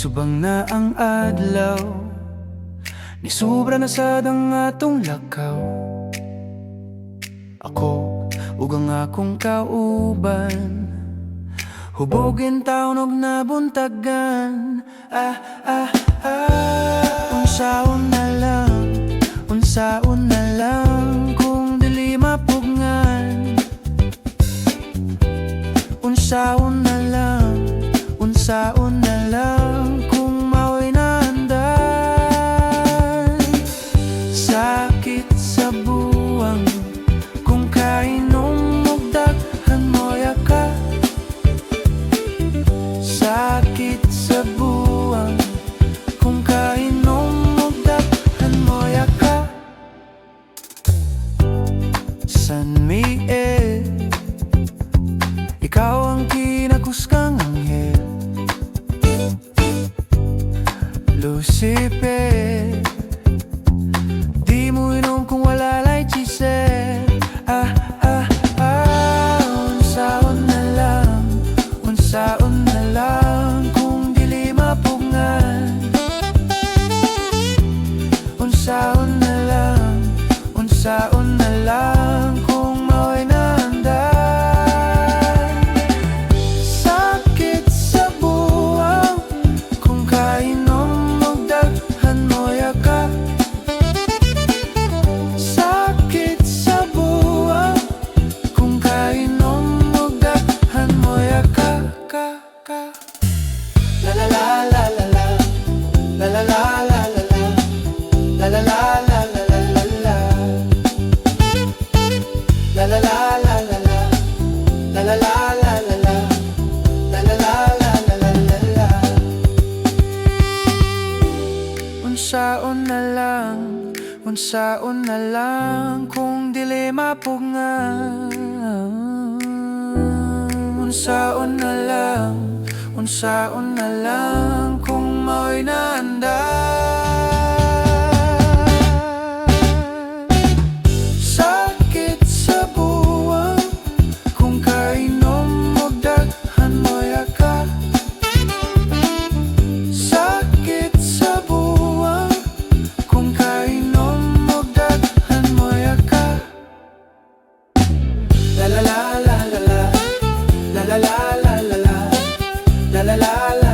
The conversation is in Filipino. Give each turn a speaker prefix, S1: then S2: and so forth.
S1: Subang na ang adlaw, ni sobra na sad ang atong lakaw. Ako ug ang akong kauban, hubogin taon og nabuntagan. Unsaon na lang, unsaon na lang kung dili mapugngan. Unsaon na lang, unsaon na lang kung mao'y naandan. Sakit sa buwang kung kainom og daghan mo yaka. Sakit sa buwang kung kainom og daghan mo yaka. San Miguel, ikaw ang kinakuskang anghel. Lucifer, di mo inom kung wala lay chisel. Unsaon na lang, unsaon na lang kung dili mapugngan. Unsaon na lang, unsaon na lang kung mao'y naandan. Sakit sa buwang kung kainom og daghan mo yaka. Sakit sa buwang kung kainom og daghan mo yaka. La la la la la la, la la la la la la, la la la la la la la la, la la la la la la, la la la la la la, la la la la la la la la. Unsaon na lang, unsaon na lang kung dili mapugngan. Unsaon na lang, unsaon na lang kung mao'y naandan. Sakit sa buwang kung kainom og daghan mo yaka. Sakit sa buwang kung kainom og daghan mo yaka. La la la la la la, la la la la la la, la la la la.